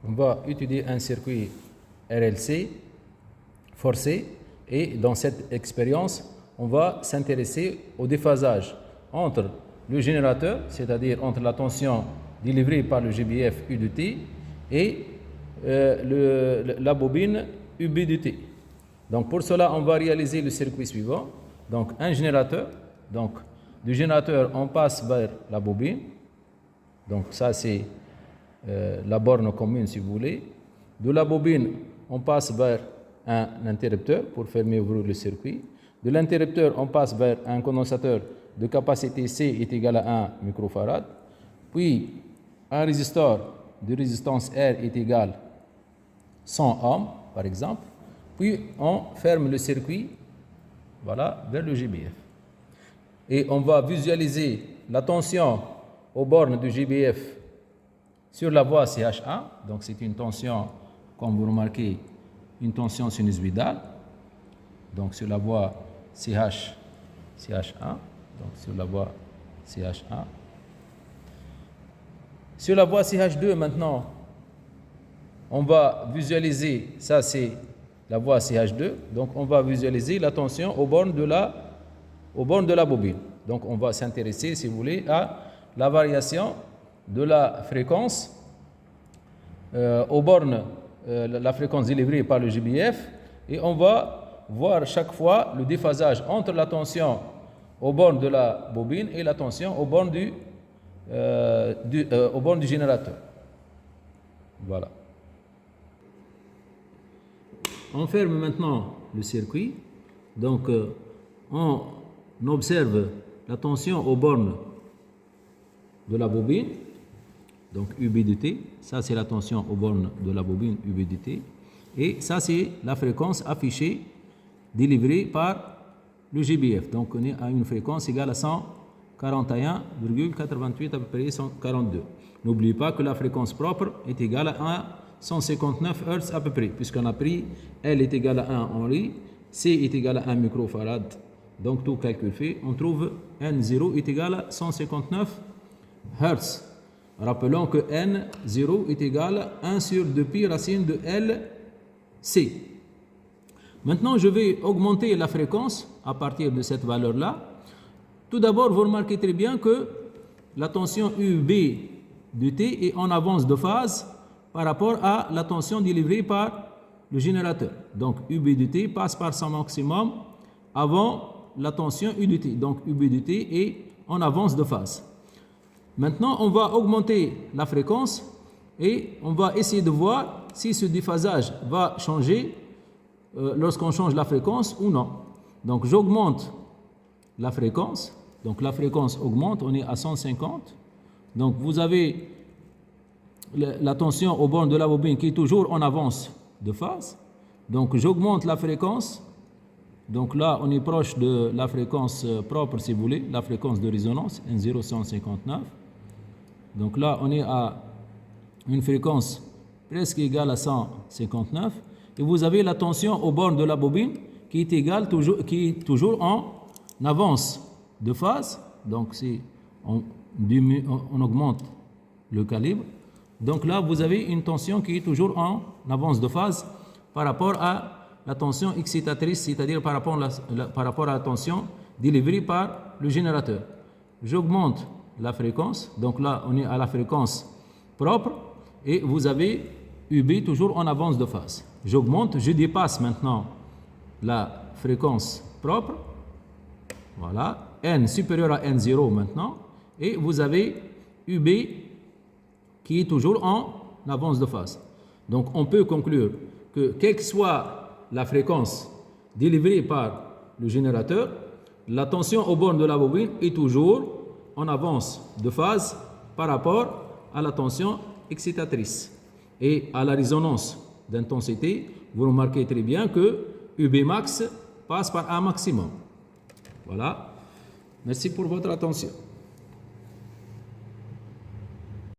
on va étudier un circuit RLC forcé et dans cette expérience, on va s'intéresser au déphasage entre le générateur, c'est-à-dire entre la tension délivrée par le GBF U de T et la bobine UB de T. Donc pour cela, on va réaliser le circuit suivant. Donc un générateur, donc du générateur, on passe vers la bobine. Donc ça c'est la borne commune si vous voulez. De la bobine, on passe vers un interrupteur pour fermer et ouvrir le circuit. De l'interrupteur, on passe vers un condensateur de capacité C est égal à 1 microfarad. Puis un résisteur de résistance R est égal 100 ohms par exemple. Puis on ferme le circuit, voilà, vers le GBF. Et on va visualiser la tension aux bornes du GBF sur la voie CH1. Donc c'est une tension, comme vous remarquez, une tension sinusoïdale. Donc sur la voie CH1, donc sur la voie CH1. Sur la voie CH2 maintenant, on va visualiser, ça c'est la voie CH2, donc on va visualiser la tension aux bornes de la bobine. Donc on va s'intéresser, si vous voulez, à la variation de la fréquence aux bornes, la fréquence délivrée par le GBF, et on va voir chaque fois le déphasage entre la tension aux bornes de la bobine et la tension aux bornes du générateur. Voilà. On ferme maintenant le circuit. Donc, on observe la tension aux bornes de la bobine, donc UB de T. Ça, c'est la tension aux bornes de la bobine UB de T. Et ça, c'est la fréquence affichée, délivrée par le GBF. Donc, on est à une fréquence égale à 141,88 à peu près 142. N'oubliez pas que la fréquence propre est égale à 159 Hz à peu près, puisqu'on a pris L est égal à 1 Henri, C est égal à 1 microfarad. Donc tout calcul fait, on trouve N0 est égal à 159 Hz. Rappelons que N0 est égal à 1 sur 2pi racine de LC. Maintenant, je vais augmenter la fréquence à partir de cette valeur-là. Tout d'abord, vous remarquez très bien que la tension UB de T est en avance de phase par rapport à la tension délivrée par le générateur. Donc UB de T passe par son maximum avant la tension U de T. Donc UB de T est en avance de phase. Maintenant, on va augmenter la fréquence et on va essayer de voir si ce déphasage va changer lorsqu'on change la fréquence ou non. Donc j'augmente la fréquence. Donc la fréquence augmente, on est à 150. Donc vous avez la tension aux bornes de la bobine qui est toujours en avance de phase. Donc j'augmente la fréquence. Donc là, on est proche de la fréquence propre, si vous voulez, la fréquence de résonance, N0 159. Donc là, on est à une fréquence presque égale à 159. Et vous avez la tension aux bornes de la bobine qui est toujours en avance de phase. Donc si on augmente le calibre, donc là vous avez une tension qui est toujours en avance de phase par rapport à la tension excitatrice, c'est-à-dire par rapport à la tension délivrée par le générateur. J'augmente la fréquence, donc là on est à la fréquence propre et vous avez UB toujours en avance de phase. J'augmente, je dépasse maintenant la fréquence propre, voilà, N supérieur à N0 maintenant, et vous avez UB qui est toujours en avance de phase. Donc on peut conclure que quelle que soit la fréquence délivrée par le générateur, la tension aux bornes de la bobine est toujours en avance de phase par rapport à la tension excitatrice. Et à la résonance d'intensité, vous remarquez très bien que UB max passe par un maximum. Voilà. Merci pour votre attention.